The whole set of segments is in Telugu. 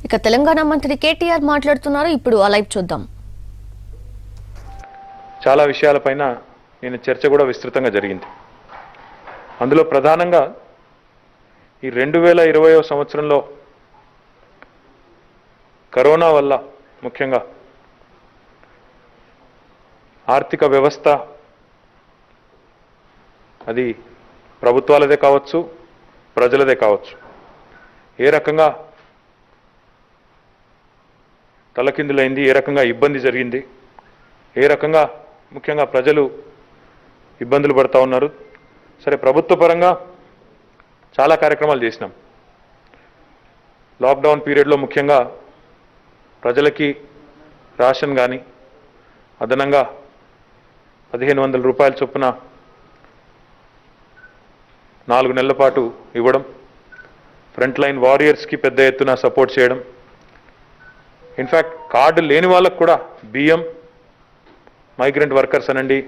ఇక తెలంగాణ మంత్రి కేటీఆర్ మాట్లాడుతున్నారు. ఇప్పుడు ఆ లైవ్ చూద్దాం. చాలా విషయాలపైన నేను చర్చ కూడా విస్తృతంగా జరిగింది. అందులో ప్రధానంగా ఈ 2020వ సంవత్సరంలో కరోనా వల్ల ముఖ్యంగా ఆర్థిక వ్యవస్థ అది ప్రభుత్వాలదే కావచ్చు, ప్రజలదే కావచ్చు, ఏ రకంగా తలకిందులైంది, ఏ రకంగా ఇబ్బంది జరిగింది, ఏ రకంగా ముఖ్యంగా ప్రజలు ఇబ్బందులు పడుతూ ఉన్నారు. సరే, ప్రభుత్వ పరంగా చాలా కార్యక్రమాలు చేసినాం. లాక్డౌన్ పీరియడ్లో ముఖ్యంగా ప్రజలకి రేషన్ కానీ అదనంగా 1500 రూపాయల చొప్పున 4 నెలల పాటు ఇవ్వడం, ఫ్రంట్ లైన్ వారియర్స్కి పెద్ద ఎత్తున సపోర్ట్ చేయడం, ఇన్ఫ్యాక్ట్ కార్డు లేని వాళ్ళకు కూడా బియ్యం, మైగ్రెంట్ వర్కర్స్ అనండి,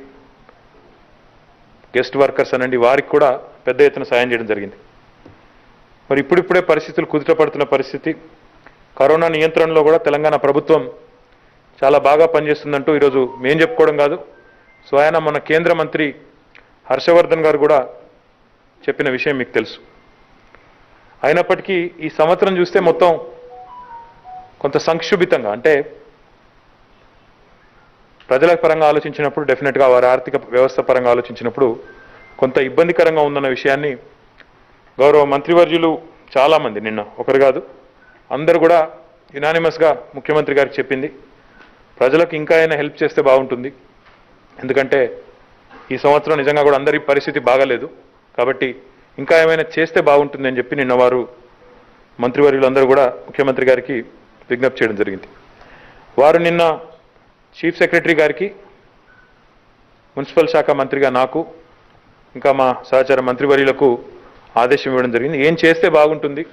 గెస్ట్ వర్కర్స్ అనండి, వారికి కూడా పెద్ద ఎత్తున సాయం చేయడం జరిగింది. మరి ఇప్పుడిప్పుడే పరిస్థితులు కుదుటపడుతున్న పరిస్థితి, కరోనా నియంత్రణలో కూడా తెలంగాణ ప్రభుత్వం చాలా బాగా పనిచేస్తుందంటూ ఈరోజు మేం చెప్పుకోవడం కాదు, స్వయాన మన కేంద్ర మంత్రి హర్షవర్ధన్ గారు కూడా చెప్పిన విషయం మీకు తెలుసు. అయినప్పటికీ ఈ సంవత్సరం చూస్తే మొత్తం కొంత సంక్షుభితంగా, అంటే ప్రజల పరంగా ఆలోచించినప్పుడు, డెఫినెట్గా వారి ఆర్థిక వ్యవస్థ పరంగా ఆలోచించినప్పుడు కొంత ఇబ్బందికరంగా ఉందన్న విషయాన్ని గౌరవ మంత్రివర్యులు చాలామంది, నిన్న ఒకరు కాదు అందరూ కూడా యునానిమస్గా ముఖ్యమంత్రి గారికి చెప్పింది, ప్రజలకు ఇంకా అయినా హెల్ప్ చేస్తే బాగుంటుంది, ఎందుకంటే ఈ సంవత్సరం నిజంగా కూడా అందరి పరిస్థితి బాగాలేదు, కాబట్టి ఇంకా ఏమైనా చేస్తే బాగుంటుంది అని చెప్పి నిన్న వారు మంత్రివర్యులందరూ కూడా ముఖ్యమంత్రి గారికి విజ్ఞప్తి చేయడం జరిగింది. వారు నిన్న చీఫ్ సెక్రటరీ గారికి, మున్సిపల్ శాఖ మంత్రిగా నాకు, ఇంకా మా సహచార మంత్రివర్యులకు ఆదేశం ఇవ్వడం జరిగింది. ఏం చేస్తే బాగుంటుంది,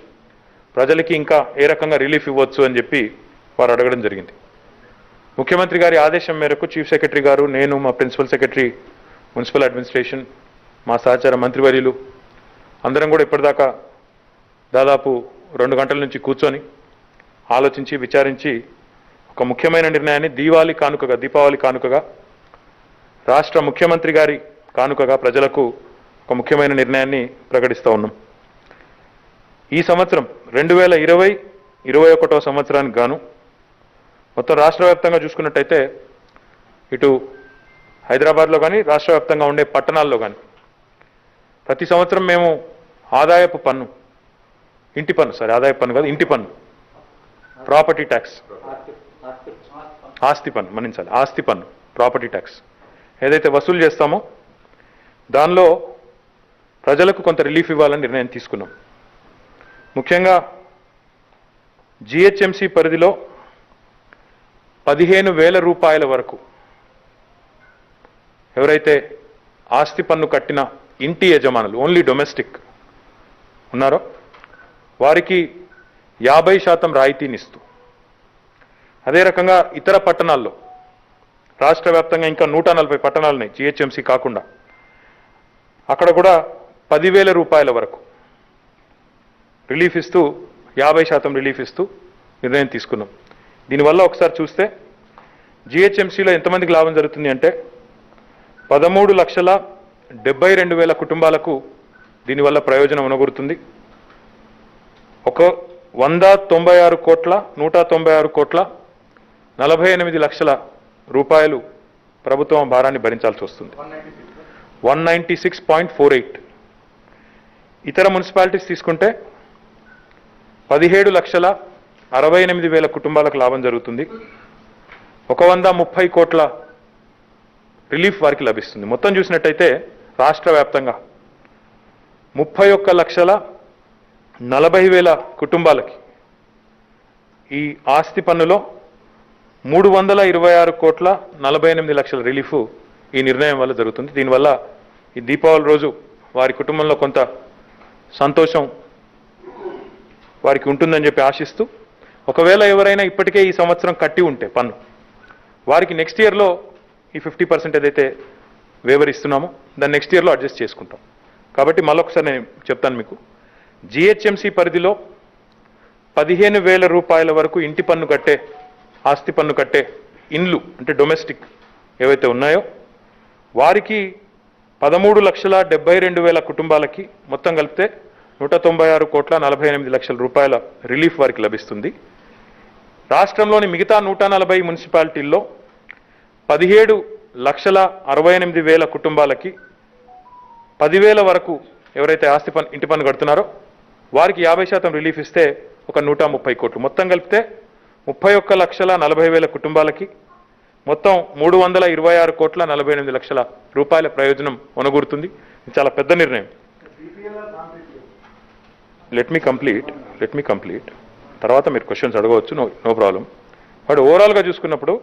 ప్రజలకి ఇంకా ఏ రకంగా రిలీఫ్ ఇవ్వచ్చు అని చెప్పి వారు అడగడం జరిగింది. ముఖ్యమంత్రి గారి ఆదేశం మేరకు చీఫ్ సెక్రటరీ గారు, నేను, మా ప్రిన్సిపల్ సెక్రటరీ మున్సిపల్ అడ్మినిస్ట్రేషన్, మా సహచార మంత్రివర్యులు అందరం కూడా ఇప్పటిదాకా దాదాపు 2 గంటల నుంచి కూర్చొని ఆలోచించి విచారించి ఒక ముఖ్యమైన నిర్ణయాన్ని దీపావళి కానుకగా రాష్ట్ర ముఖ్యమంత్రి గారి కానుకగా ప్రజలకు ఒక ముఖ్యమైన నిర్ణయాన్ని ప్రకటిస్తూ ఉన్నాం. ఈ సంవత్సరం 2020-21వ సంవత్సరానికి గాను మొత్తం రాష్ట్ర వ్యాప్తంగా చూసుకున్నట్టయితే ఇటు హైదరాబాద్లో కానీ రాష్ట్ర వ్యాప్తంగా ఉండే పట్టణాల్లో కానీ ప్రతి సంవత్సరం మేము ఆదాయపు పన్ను, ఇంటి పన్ను, ప్రాపర్టీ ట్యాక్స్, ఆస్తి పన్ను, మన్నించాలి, ఆస్తి పన్ను, ప్రాపర్టీ ట్యాక్స్ ఏదైతే వసూలు చేస్తామో దానిలో ప్రజలకు కొంత రిలీఫ్ ఇవ్వాలని నిర్ణయం తీసుకున్నాం. ముఖ్యంగా జిహెచ్ఎంసీ పరిధిలో 15,000 రూపాయల వరకు ఎవరైతే ఆస్తి పన్ను కట్టిన ఇంటి యజమానులు, ఓన్లీ డొమెస్టిక్ ఉన్నారో వారికి 50% రాయితీనిస్తూ, అదే రకంగా ఇతర పట్టణాల్లో రాష్ట్ర వ్యాప్తంగా ఇంకా 140 పట్టణాలు ఉన్నాయి జిహెచ్ఎంసీ కాకుండా, అక్కడ కూడా 10,000 రూపాయల వరకు రిలీఫ్ ఇస్తూ 50% రిలీఫ్ ఇస్తూ నిర్ణయం తీసుకున్నాం. దీనివల్ల ఒకసారి చూస్తే జిహెచ్ఎంసీలో ఎంతమందికి లాభం జరుగుతుంది అంటే 13,72,000 కుటుంబాలకు దీనివల్ల ప్రయోజనం ఉనగొడుతుంది. 196 కోట్ల 48 లక్షల రూపాయలు ప్రభుత్వం భారాన్ని భరించాల్సి వస్తుంది. 196.48. ఇతర మున్సిపాలిటీస్ తీసుకుంటే 17,68,000 కుటుంబాలకు లాభం జరుగుతుంది. 130 కోట్ల రిలీఫ్ వారికి లభిస్తుంది. మొత్తం చూసినట్టయితే రాష్ట్ర వ్యాప్తంగా 31,40,000 కుటుంబాలకి ఈ ఆస్తి పన్నులో 326 కోట్ల 48 లక్షల రిలీఫ్ ఈ నిర్ణయం వల్ల జరుగుతుంది. దీనివల్ల ఈ దీపావళి రోజు వారి కుటుంబంలో కొంత సంతోషం వారికి ఉంటుందని చెప్పి ఆశిస్తూ, ఒకవేళ ఎవరైనా ఇప్పటికే ఈ సంవత్సరం కట్టి ఉంటే పన్ను, వారికి నెక్స్ట్ ఇయర్లో ఈ 50% ఏదైతే వేవర్ ఇస్తున్నామో దాన్ని నెక్స్ట్ ఇయర్లో అడ్జస్ట్ చేసుకుంటాం. కాబట్టి మళ్ళొకసారి నేను చెప్తాను మీకు, జిహెచ్ఎంసీ పరిధిలో 15,000 రూపాయల వరకు ఇంటి పన్ను కట్టే, ఆస్తి పన్ను కట్టే ఇండ్లు అంటే డొమెస్టిక్ ఏవైతే ఉన్నాయో వారికి 13,72,000 కుటుంబాలకి మొత్తం కలిపితే 196,48,00,000 రూపాయల రిలీఫ్ వారికి లభిస్తుంది. రాష్ట్రంలోని మిగతా 140 మున్సిపాలిటీల్లో 17,68,000 కుటుంబాలకి 10,000 వరకు ఎవరైతే ఇంటి పన్ను కడుతున్నారో వారికి 50% రిలీఫ్ ఇస్తే ఒక 130 కోట్లు, మొత్తం కలిపితే 31,40,000 కుటుంబాలకి మొత్తం 326,48,00,000 రూపాయల ప్రయోజనం ఒనగూరుతుంది. ఇది చాలా పెద్ద నిర్ణయం. లెట్ మీ కంప్లీట్ తర్వాత మీరు క్వశ్చన్స్ అడగవచ్చు, నో ప్రాబ్లం. బట్ ఓవరాల్గా చూసుకున్నప్పుడు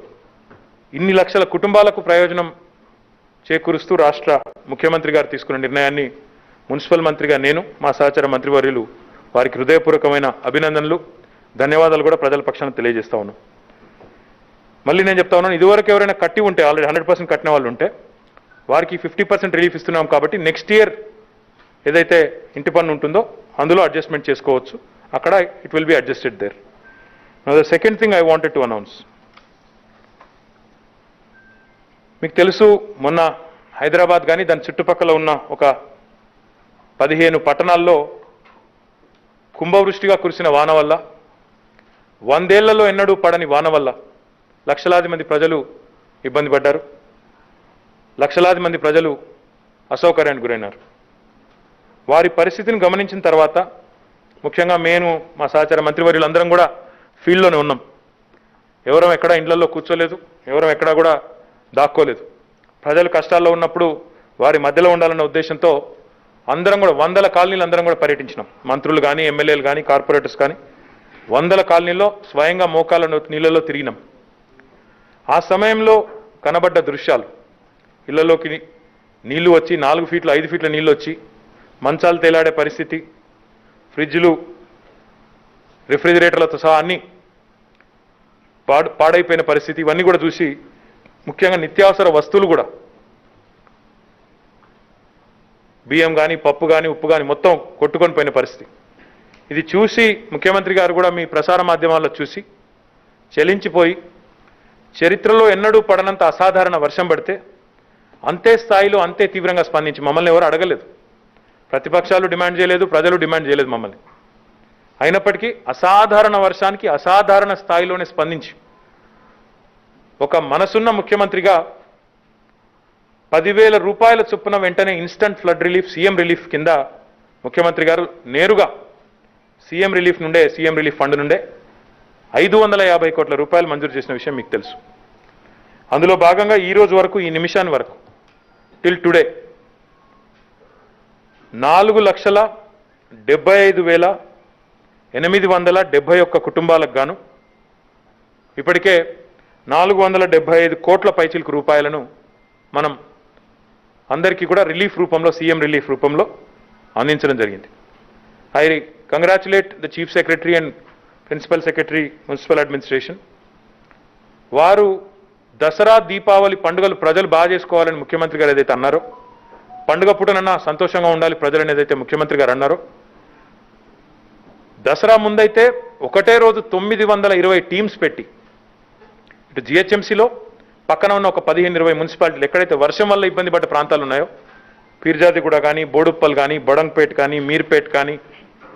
ఇన్ని లక్షల కుటుంబాలకు ప్రయోజనం చేకూరుస్తూ రాష్ట్ర ముఖ్యమంత్రి గారు తీసుకున్న నిర్ణయాన్ని మున్సిపల్ మంత్రిగా నేను, మా సహచర మంత్రివర్యులు వారికి హృదయపూర్వకమైన అభినందనలు, ధన్యవాదాలు కూడా ప్రజల పక్షాన తెలియజేస్తా ఉన్నాను. మళ్ళీ నేను చెప్తా ఉన్నాను, ఇదివరకు ఎవరైనా కట్టి ఉంటే ఆల్రెడీ 100% కట్టిన వాళ్ళు ఉంటే వారికి 50% రిలీఫ్ ఇస్తున్నాం కాబట్టి నెక్స్ట్ ఇయర్ ఏదైతే ఇంటి పన్ను ఉంటుందో అందులో అడ్జస్ట్మెంట్ చేసుకోవచ్చు. అక్కడ it will be adjusted there. Now the second thing I wanted to announce. మీకు తెలుసు, మొన్న హైదరాబాద్ కానీ దాని చుట్టుపక్కల ఉన్న ఒక 15 పట్టణాల్లో కుంభవృష్టిగా కురిసిన వాన వల్ల, 100 ఏళ్లలో ఎన్నడూ పడని వాన వల్ల లక్షలాది మంది ప్రజలు ఇబ్బంది పడ్డారు. లక్షలాది మంది ప్రజలు అసౌకర్యానికి గురైనారు. వారి పరిస్థితిని గమనించిన తర్వాత ముఖ్యంగా నేను, మా సహచర మంత్రివర్యులు అందరం కూడా ఫీల్డ్లోనే ఉన్నాం. ఎవరం ఎక్కడా ఇండ్లలో కూర్చోలేదు, ఎవరం ఎక్కడా కూడా దాక్కోలేదు. ప్రజలు కష్టాల్లో ఉన్నప్పుడు వారి మధ్యలో ఉండాలన్న ఉద్దేశంతో అందరం కూడా 100 కాలనీలు అందరం కూడా పర్యటించినాం. మంత్రులు కానీ, ఎమ్మెల్యేలు కానీ, కార్పొరేటర్స్ కానీ 100 కాలనీల్లో స్వయంగా మోకాళ్ళ నీళ్ళలో తిరిగినాం. ఆ సమయంలో కనబడ్డ దృశ్యాలు, ఇళ్లలోకి నీళ్లు వచ్చి 4 ఫీట్ల 5 ఫీట్ల నీళ్ళు వచ్చి మంచాలు తేలాడే పరిస్థితి, ఫ్రిడ్జ్లు రిఫ్రిజిరేటర్లతో సహా అన్నీ పాడైపోయిన పరిస్థితి, ఇవన్నీ కూడా చూసి ముఖ్యంగా నిత్యావసర వస్తువులు కూడా బియ్యం కానీ, పప్పు కానీ, ఉప్పు కానీ మొత్తం కొట్టుకొని పోయిన పరిస్థితి. ఇది చూసి ముఖ్యమంత్రి గారు కూడా మీ ప్రసార మాధ్యమాల్లో చూసి చెలించిపోయి, చరిత్రలో ఎన్నడూ పడనంత అసాధారణ వర్షం పడితే అంతే స్థాయిలో అంతే తీవ్రంగా స్పందించి, మమ్మల్ని ఎవరు అడగలేదు, ప్రతిపక్షాలు డిమాండ్ చేయలేదు, ప్రజలు డిమాండ్ చేయలేదు మమ్మల్ని. అయినప్పటికీ అసాధారణ వర్షానికి అసాధారణ స్థాయిలోనే స్పందించి ఒక మనసున్న ముఖ్యమంత్రిగా 10,000 రూపాయల చొప్పున వెంటనే instant flood relief, CM relief కింద ముఖ్యమంత్రి గారు నేరుగా సీఎం రిలీఫ్ నుండే, సీఎం రిలీఫ్ ఫండ్ నుండే 550 కోట్ల రూపాయలు మంజూరు చేసిన విషయం మీకు తెలుసు. అందులో భాగంగా ఈ రోజు వరకు, ఈ నిమిషాన్ని వరకు, టిల్ టుడే 4,75,871 కుటుంబాలకు గాను ఇప్పటికే 475 కోట్ల పైచిలకు రూపాయలను మనం అందరికీ కూడా రిలీఫ్ రూపంలో, సీఎం రిలీఫ్ రూపంలో అందించడం జరిగింది. I congratulate the chief secretary and principal secretary municipal administration. వారు దసరా, దీపావళి పండుగలు ప్రజలు బాగా చేసుకోవాలని ముఖ్యమంత్రి గారు ఏదైతే అన్నారో, పండుగ పూటనన్నా సంతోషంగా ఉండాలి ప్రజలని ఏదైతే ముఖ్యమంత్రి గారు అన్నారో, దసరా ముందైతే ఒకటే రోజు 920 టీమ్స్ పెట్టి ఇటు జిహెచ్ఎంసీలో పక్కన ఉన్న ఒక 15-20 మున్సిపాలిటీలు ఎక్కడైతే వర్షం వల్ల ఇబ్బంది పడ్డ ప్రాంతాలు ఉన్నాయో, పీర్జాదిగూడ కానీ, బోడుప్పల్ కానీ, బొడంగ్పేట్ కానీ, మీర్పేట్ కానీ,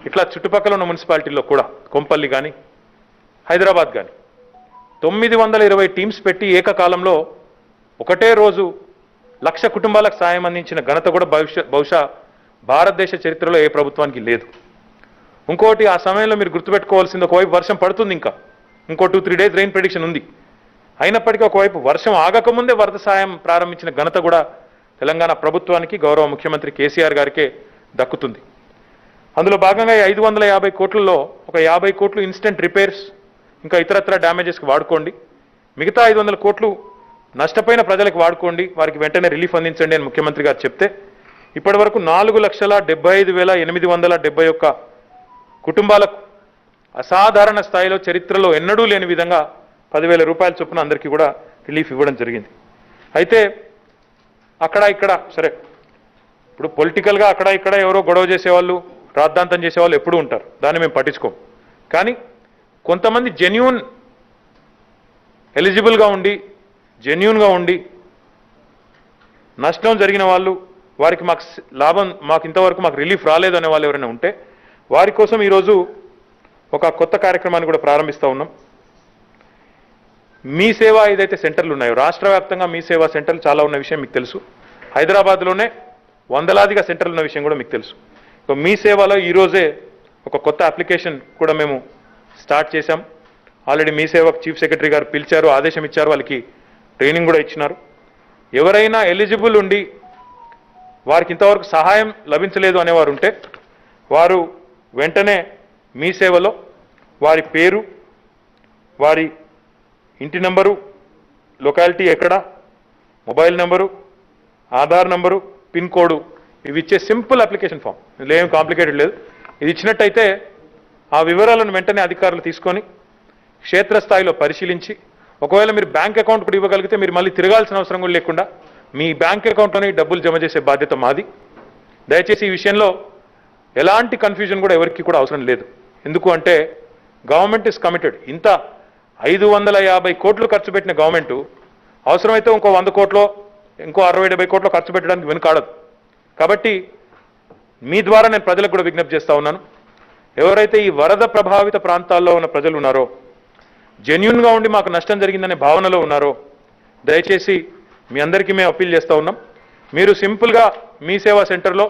ఇట్లా చుట్టుపక్కల ఉన్న మున్సిపాలిటీల్లో కూడా, కొంపల్లి కానీ, హైదరాబాద్ కానీ 920 టీమ్స్ పెట్టి ఏకకాలంలో ఒకటే రోజు 1,00,000 కుటుంబాలకు సాయం అందించిన ఘనత కూడా బహుశా భారతదేశ చరిత్రలో ఏ ప్రభుత్వానికి లేదు. ఇంకోటి, ఆ సమయంలో మీరు గుర్తుపెట్టుకోవాల్సింది, ఒకవైపు వర్షం పడుతుంది, ఇంకో 2-3 డేస్ రెయిన్ ప్రెడిక్షన్ ఉంది. అయినప్పటికీ ఒకవైపు వర్షం ఆగకముందే వరద సాయం ప్రారంభించిన ఘనత కూడా తెలంగాణ ప్రభుత్వానికి, గౌరవ ముఖ్యమంత్రి కేసీఆర్ గారికే దక్కుతుంది. అందులో భాగంగా 550 కోట్లలో ఒక 50 కోట్లు ఇన్స్టెంట్ రిపేర్స్, ఇంకా ఇతరత్ర డ్యామేజెస్కి వాడుకోండి, మిగతా 500 కోట్లు నష్టపోయిన ప్రజలకు వాడుకోండి, వారికి వెంటనే రిలీఫ్ అందించండి అని ముఖ్యమంత్రి గారు చెప్తే, ఇప్పటి వరకు 4,75,871 కుటుంబాలకు అసాధారణ స్థాయిలో, చరిత్రలో ఎన్నడూ లేని విధంగా 10,000 రూపాయల చొప్పున అందరికీ కూడా రిలీఫ్ ఇవ్వడం జరిగింది. అయితే అక్కడ ఇక్కడ సరే, ఇప్పుడు పొలిటికల్గా అక్కడ ఇక్కడ ఎవరో గొడవ చేసేవాళ్ళు, రాద్ధాంతం చేసేవాళ్ళు ఎప్పుడూ ఉంటారు, దాన్ని మేము పట్టించుకోం. కానీ కొంతమంది ఎలిజిబుల్గా ఉండి జెన్యూన్గా ఉండి నష్టం జరిగిన వాళ్ళు, వారికి మాకు ఇంతవరకు మాకు రిలీఫ్ రాలేదు అనే వాళ్ళు ఎవరైనా ఉంటే వారి కోసం ఈరోజు ఒక కొత్త కార్యక్రమాన్ని కూడా ప్రారంభిస్తూ ఉన్నాం. మీ సేవ ఏదైతే సెంటర్లు ఉన్నాయో, రాష్ట్ర వ్యాప్తంగా మీ సేవా సెంటర్లు చాలా ఉన్న విషయం మీకు తెలుసు. హైదరాబాద్లోనే వందలాదిగా సెంటర్లు ఉన్న విషయం కూడా మీకు తెలుసు. సో మీ సేవలో ఈరోజే ఒక కొత్త అప్లికేషన్ కూడా మేము స్టార్ట్ చేశాం. ఆల్రెడీ మీ సేవకు చీఫ్ సెక్రటరీ గారు పిలిచారు, ఆదేశం ఇచ్చారు, వాళ్ళకి ట్రైనింగ్ కూడా ఇచ్చినారు. ఎవరైనా ఎలిజిబుల్ ఉండి వారికి ఇంతవరకు సహాయం లభించలేదు అనేవారు ఉంటే వారు వెంటనే మీ సేవలో వారి పేరు, వారి ఇంటి నంబరు, లొకాలిటీ ఎక్కడ, mobile number, Aadhaar number, pin code ఇవి ఇచ్చే సింపుల్ అప్లికేషన్ ఫామ్, ఇందులో ఏం కాంప్లికేటెడ్ లేదు. ఇది ఇచ్చినట్టయితే ఆ వివరాలను వెంటనే అధికారులు తీసుకొని క్షేత్రస్థాయిలో పరిశీలించి ఒకవేళ మీరు బ్యాంక్ అకౌంట్ కూడా ఇవ్వగలిగితే మీరు మళ్ళీ తిరగాల్సిన అవసరం కూడా లేకుండా మీ బ్యాంక్ అకౌంట్లోనే డబ్బులు జమ చేసే బాధ్యత మాది. దయచేసి ఈ విషయంలో ఎలాంటి కన్ఫ్యూజన్ కూడా ఎవరికి కూడా అవసరం లేదు. ఎందుకు అంటే గవర్నమెంట్ ఇస్ కమిటెడ్. ఇంత 550 కోట్లు ఖర్చు పెట్టిన గవర్నమెంట్ అవసరమైతే ఇంకో 100 కోట్లో ఇంకో 60-70 కోట్లు ఖర్చు పెట్టడానికి వెనుకాడదు. కాబట్టి మీ ద్వారా నేను ప్రజలకు కూడా విజ్ఞప్తి చేస్తా ఉన్నాను. ఎవరైతే ఈ వరద ప్రభావిత ప్రాంతాల్లో ఉన్న ప్రజలు ఉన్నారో, జెన్యూన్గా ఉండి మాకు నష్టం జరిగిందనే భావనలో ఉన్నారో, దయచేసి మీ అందరికీ మేము అప్పీల్ చేస్తూ ఉన్నాం. మీరు సింపుల్గా మీ సేవా సెంటర్లో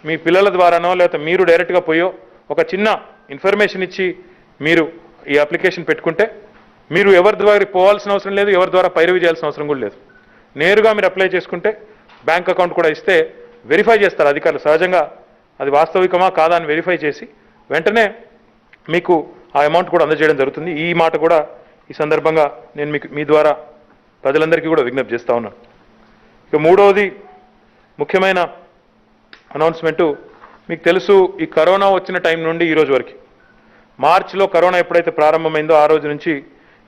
మీ పిల్లల ద్వారానో లేకపోతే మీరు డైరెక్ట్గా పోయో ఒక చిన్న ఇన్ఫర్మేషన్ ఇచ్చి మీరు ఈ అప్లికేషన్ పెట్టుకుంటే మీరు ఎవరి ద్వారా పోవాల్సిన అవసరం లేదు, ఎవరి ద్వారా పైరవి చేయాల్సిన అవసరం కూడా లేదు. నేరుగా మీరు అప్లై చేసుకుంటే బ్యాంక్ అకౌంట్ కూడా ఇస్తే వెరిఫై చేస్తారు అధికారులు. సహజంగా అది వాస్తవికమా కాదా అని వెరిఫై చేసి వెంటనే మీకు ఆ అమౌంట్ కూడా అందజేయడం జరుగుతుంది. ఈ మాట కూడా ఈ సందర్భంగా నేను మీ ద్వారా ప్రజలందరికీ కూడా విజ్ఞప్తి చేస్తూ ఉన్నాను. ఇక మూడవది ముఖ్యమైన అనౌన్స్మెంటు, మీకు తెలుసు ఈ కరోనా వచ్చిన టైం నుండి ఈ రోజు వరకు, మార్చిలో కరోనా ఎప్పుడైతే ప్రారంభమైందో ఆ రోజు నుంచి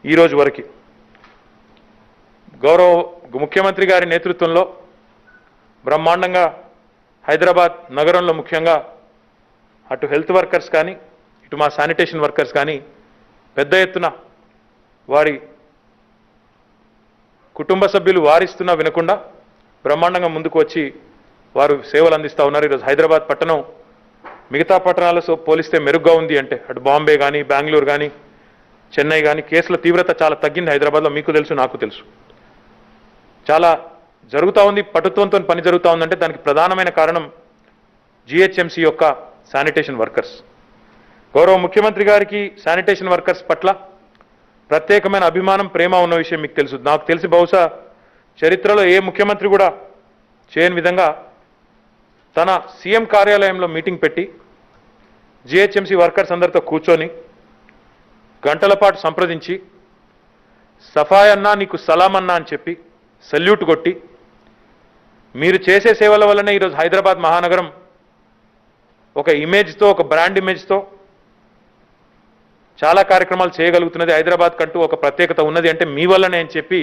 ఈ రోజు వరకు గౌరవ ముఖ్యమంత్రి గారి నేతృత్వంలో బ్రహ్మాండంగా హైదరాబాద్ నగరంలో ముఖ్యంగా అటు హెల్త్ వర్కర్స్ కానీ ఇటు మా శానిటేషన్ వర్కర్స్ కానీ పెద్ద ఎత్తున వారి కుటుంబ సభ్యులు వారిస్తున్నా వినకుండా బ్రహ్మాండంగా ముందుకు వచ్చి వారు సేవలు అందిస్తూ ఉన్నారు. ఈరోజు హైదరాబాద్ పట్టణం మిగతా పట్టణాలతో పోలిస్తే మెరుగ్గా ఉంది. అంటే అటు బాంబే కానీ బెంగళూరు కానీ చెన్నై కానీ కేసుల తీవ్రత చాలా తగ్గింది హైదరాబాద్లో. మీకు తెలుసు, నాకు తెలుసు. చాలా జరుగుతూ ఉంది, పటుత్వంతో పని జరుగుతూ ఉందంటే దానికి ప్రధానమైన కారణం జిహెచ్ఎంసీ యొక్క శానిటేషన్ వర్కర్స్. గౌరవ ముఖ్యమంత్రి గారికి శానిటేషన్ వర్కర్స్ పట్ల ప్రత్యేకమైన అభిమానం, ప్రేమ ఉన్న విషయం మీకు తెలుసు. నాకు తెలిసి బహుశా చరిత్రలో ఏ ముఖ్యమంత్రి కూడా చేయని విధంగా తన సీఎం కార్యాలయంలో మీటింగ్ పెట్టి జిహెచ్ఎంసీ వర్కర్స్ అందరితో కూర్చొని గంటల పాటు సంప్రదించి సఫాయ్ అన్నా నీకు సలాం అన్నా అని చెప్పి సల్యూట్ కొట్టి, మీరు చేసే సేవల వల్లనే ఈరోజు హైదరాబాద్ మహానగరం ఒక ఇమేజ్తో, ఒక బ్రాండ్ ఇమేజ్తో చాలా కార్యక్రమాలు చేయగలుగుతున్నది. హైదరాబాద్ కంటూ ఒక ప్రత్యేకత ఉన్నది అంటే మీ వల్లనే అని చెప్పి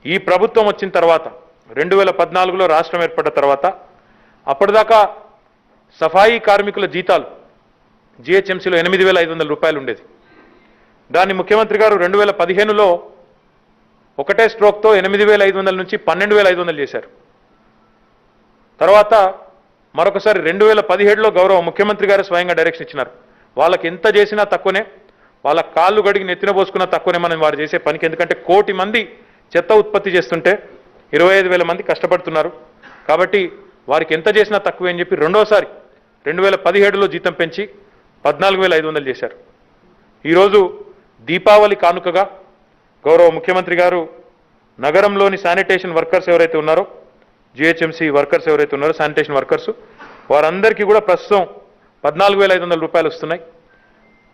ఈ ప్రభుత్వం వచ్చిన తర్వాత 2014లో రాష్ట్రం ఏర్పడ్డ తర్వాత అప్పటిదాకా సఫాయి కార్మికుల జీతాలు జిహెచ్ఎంసీలో 8,500 రూపాయలు ఉండేది. దాన్ని ముఖ్యమంత్రి గారు 2015లో ఒకటే స్ట్రోక్తో 8,500 నుంచి 12,500 చేశారు. తర్వాత మరొకసారి 2017లో గౌరవ ముఖ్యమంత్రి గారు స్వయంగా డైరెక్షన్ ఇచ్చినారు. వాళ్ళకి ఎంత చేసినా తక్కువనే, వాళ్ళ కాళ్ళు గడిగి నెత్తిన పోసుకున్నా తక్కువనే మనం వారు చేసే పనికి. ఎందుకంటే 1 కోటి మంది చెత్త ఉత్పత్తి చేస్తుంటే 25,000 మంది కష్టపడుతున్నారు. కాబట్టి వారికి ఎంత చేసినా తక్కువే అని చెప్పి రెండోసారి 2017లో జీతం పెంచి 14,500 చేశారు. ఈరోజు దీపావళి కానుకగా గౌరవ ముఖ్యమంత్రి గారు నగరంలోని శానిటేషన్ వర్కర్స్ ఎవరైతే ఉన్నారో, జిహెచ్ఎంసీ వర్కర్స్ ఎవరైతే ఉన్నారో శానిటేషన్ వర్కర్స్, వారందరికీ కూడా ప్రస్తుతం 14,500 రూపాయలు వస్తున్నాయి.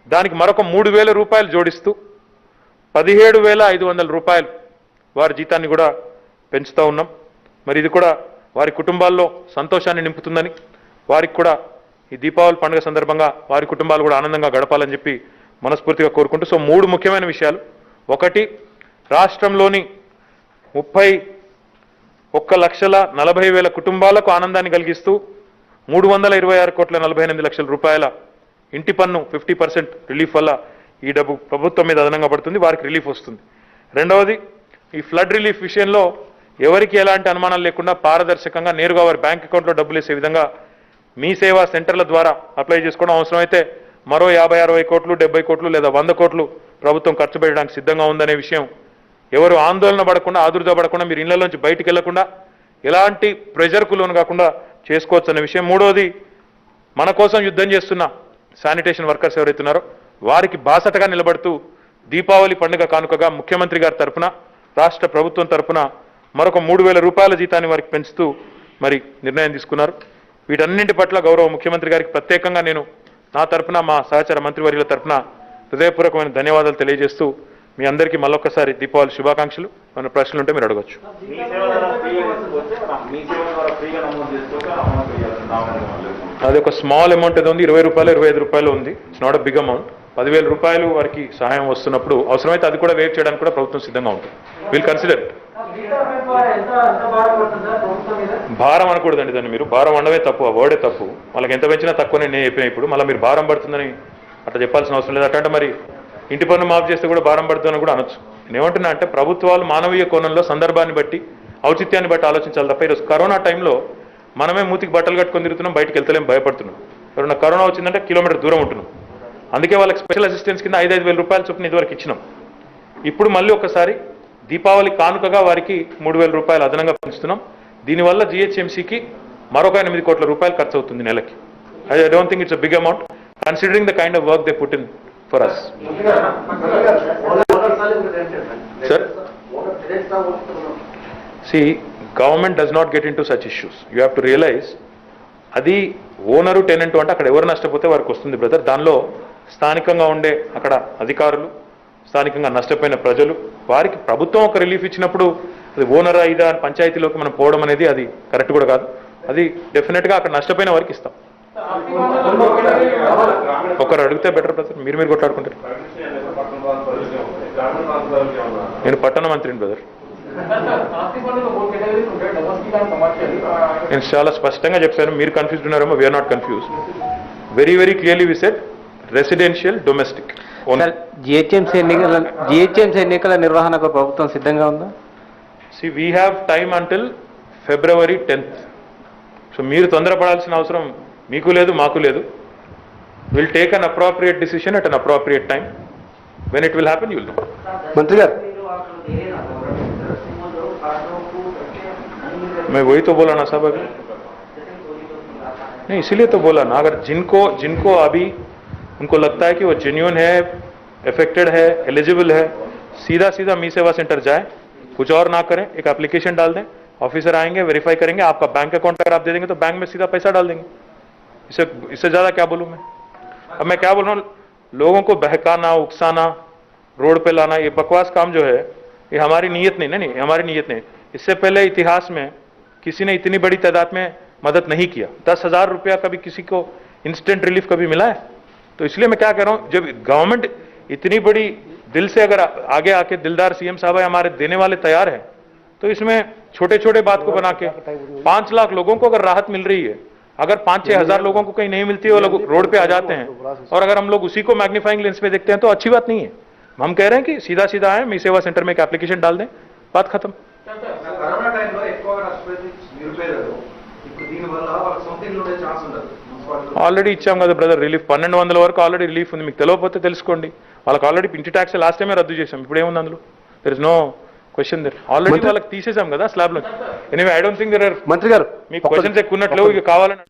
దానికి మరొక 3,000 రూపాయలు జోడిస్తూ 17,500 రూపాయలు వారి జీతాన్ని కూడా పెంచుతూ ఉన్నాం. మరి ఇది కూడా వారి కుటుంబాల్లో సంతోషాన్ని నింపుతుందని, వారికి కూడా ఈ దీపావళి పండుగ సందర్భంగా వారి కుటుంబాలు కూడా ఆనందంగా గడపాలని చెప్పి మనస్ఫూర్తిగా కోరుకుంటూ, సో 3 ముఖ్యమైన విషయాలు. ఒకటి, రాష్ట్రంలోని 31,40,000 కుటుంబాలకు ఆనందాన్ని కలిగిస్తూ 326,48,00,000 రూపాయల ఇంటి పన్ను 50% రిలీఫ్ వల్ల ఈ డబ్బు ప్రభుత్వం మీద అదనంగా పడుతుంది, వారికి రిలీఫ్ వస్తుంది. రెండవది, ఈ ఫ్లడ్ రిలీఫ్ విషయంలో ఎవరికి ఎలాంటి అనుమానాలు లేకుండా పారదర్శకంగా నేరుగా వారి బ్యాంక్ అకౌంట్లో డబ్బులు వేసే విధంగా మీ సేవా సెంటర్ల ద్వారా అప్లై చేసుకోవడం, అవసరమైతే మరో 50-60 కోట్లు 70 కోట్లు లేదా 100 కోట్లు ప్రభుత్వం ఖర్చు పెట్టడానికి సిద్ధంగా ఉందనే విషయం ఎవరు ఆందోళన పడకుండా ఆదుర్దాపడకుండా మీరు ఇళ్లలోంచి బయటికి వెళ్లకుండా ఎలాంటి ప్రెజర్కు లోను కాకుండా చేసుకోవచ్చు అనే విషయం. మూడవది, మన కోసం యుద్ధం చేస్తున్న శానిటేషన్ వర్కర్స్ ఎవరైతే ఉన్నారో వారికి బాసటగా నిలబడుతూ దీపావళి పండుగ కానుకగా ముఖ్యమంత్రి గారి తరఫున రాష్ట్ర ప్రభుత్వం తరఫున మరొక 3,000 రూపాయల జీతాన్ని వారికి పెంచుతూ మరి నిర్ణయం తీసుకున్నారు. వీటన్నింటి పట్ల గౌరవ ముఖ్యమంత్రి గారికి ప్రత్యేకంగా నేను నా తరఫున మా సహచర మంత్రివర్యుల తరఫున హృదయపూర్వకమైన ధన్యవాదాలు తెలియజేస్తూ మీ అందరికీ మళ్ళొక్కసారి దీపావళి శుభాకాంక్షలు. మన ప్రశ్నలు ఉంటే మీరు అడగచ్చు. అది ఒక స్మాల్ అమౌంట్ ఏదో ఉంది, 20 రూపాయలు 25 రూపాయలు ఉంది. It's not a big amount. 10,000 రూపాయలు వారికి సహాయం వస్తున్నప్పుడు అవసరమైతే అది కూడా వేవ్ చేయడానికి కూడా ప్రభుత్వం సిద్ధంగా ఉంటుంది. Will consider it. భారం అనకూడదండి దాన్ని, మీరు భారం అనడమే తప్పు, ఆ వర్డే తప్పు. వాళ్ళకి ఎంత పెంచినా తక్కువనే నేను చెప్పిన. ఇప్పుడు మళ్ళీ మీరు భారం పడుతుందని అట్లా చెప్పాల్సిన అవసరం లేదు. అట్లా మరి ఇంటి పన్ను మాఫ్ చేస్తే కూడా భారం పడుతుందని కూడా అనొచ్చు. నేనేమంటున్నా అంటే ప్రభుత్వాలు మానవీయ కోణంలో సందర్భాన్ని బట్టి ఔచిత్యాన్ని బట్టి ఆలోచించాలి తప్ప ఈరోజు కరోనా టైంలో మనమే మూతికి బట్టలు కట్టుకొని తిరుగుతున్నాం, బయటకు వెళ్తలేం, భయపడుతున్నాం. ఎవరైనా కరోనా వచ్చిందంటే కిలోమీటర్ దూరం ఉంటున్నాం. అందుకే వాళ్ళకి స్పెషల్ అసిస్టెన్స్ కింద 5,000 రూపాయల చొప్పున ఇదివరకు ఇచ్చినాం. ఇప్పుడు మళ్ళీ ఒకసారి దీపావళి కానుకగా వారికి 3,000 రూపాయలు అదనంగా పెంచుతున్నాం. దీనివల్ల జిహెచ్ఎంసీకి మరొక 8 కోట్ల రూపాయలు ఖర్చు అవుతుంది నెలకి. I don't think it's a big amount considering the kind of work they put in for us. Sir, see, government does not get into such issues. You have to realize అది ఓనరు టెనెంట్ అంటే అక్కడ ఎవరు నష్టపోతే వారికి వస్తుంది బ్రదర్. దానిలో స్థానికంగా ఉండే అక్కడ అధికారులు, స్థానికంగా నష్టపోయిన ప్రజలు, వారికి ప్రభుత్వం ఒక రిలీఫ్ ఇచ్చినప్పుడు అది ఓనర్ అయిదా అని పంచాయతీలోకి మనం పోవడం అనేది అది కరెక్ట్ కూడా కాదు. అది డెఫినెట్గా అక్కడ నష్టపోయిన వారికి ఇస్తాం. ఒకరు అడిగితే బెటర్ బ్రదర్, మీరు కొట్లాడుకుంటారు. నేను పట్టణ మంత్రిని బ్రదర్. నేను చాలా స్పష్టంగా చెప్పాను, మీరు కన్ఫ్యూజ్డ్ ఉన్నారేమో. We're not confused. Very very clearly we said residential domestic. GHMC ఎన్నికల నిర్వహణకు ప్రభుత్వం సిద్ధంగా ఉందా? See we have time until February 10th. So మీరు తొందరపడాల్సిన అవసరం మీకు లేదు, మాకు లేదు. Will take an appropriate decision at an appropriate time. When it will happen you will know. మంత్రి గారు, मैं वही तो बोला ना साहब अभी. नहीं, इसीलिए तो बोला ना, अगर जिनको अभी उनको लगता है कि वो जेन्युइन है, एफेक्टेड है, एलिजिबल है, सीधा मी सेवा सेंटर जाए, कुछ और ना करें, एक एप्लीकेशन डाल दें, ऑफिसर आएंगे, वेरीफाई करेंगे, आपका बैंक अकाउंट अगर आप दे देंगे तो बैंक में सीधा पैसा डाल देंगे. इससे ज़्यादा क्या बोलूँ मैं. अब मैं क्या बोल रहा हूँ, लोगों को बहकाना, उकसाना, रोड पे लाना, ये बकवास काम जो है, ये हमारी नीयत नहीं, हमारी नीयत नहीं. इससे पहले इतिहास में किसी ने इतनी बड़ी तादाद में मदद नहीं किया. 10,000 रुपया कभी किसी को इंस्टेंट रिलीफ कभी मिला है? तो इसलिए मैं क्या कह रहा हूं, जब गवर्नमेंट इतनी बड़ी दिल से अगर आगे आके दिलदार सीएम साहब हमारे देने वाले तैयार हैं, तो इसमें छोटे छोटे बात को बना के 5 लाख लोगों को अगर राहत मिल रही है, अगर 5-6 हज़ार लोगों को कहीं नहीं मिलती है, वो लोग रोड पे आ जाते हैं, और अगर हम लोग उसी को मैग्नीफाइंग लेंस में देखते हैं तो अच्छी बात नहीं है. हम कह रहे हैं कि सीधा आए, मी सेवा सेंटर में एक एप्लीकेशन डाल दें, बात खत्म. కరోనా టైంలో ఎక్కువగా నష్టపోయింది నిరుపేదలు. ఇప్పుడు దీనివల్ల వాళ్ళకి సొంత ఇల్లు ఉండే ఛాన్స్ ఉండదు. ఆల్రెడీ ఇచ్చాం కదా బ్రదర్ రిలీఫ్. 1,200 వరకు ఆల్రెడీ రిలీఫ్ ఉంది. మీకు తెలియకపోతే తెలుసుకోండి. వాళ్ళకి ఆల్రెడీ ఇంటి ట్యాక్స్ లాస్ట్ టైమే రద్దు చేసాం. ఇప్పుడు ఏముంది అందులో? There is no question there. Already వాళ్ళకి తీసేసాం కదా స్లాబ్లో. Anyway I don't think there are. మంత్రి గారు, మీకు క్వశ్చన్స్ ఎక్కువ ఉన్నట్లు ఇక కావాలని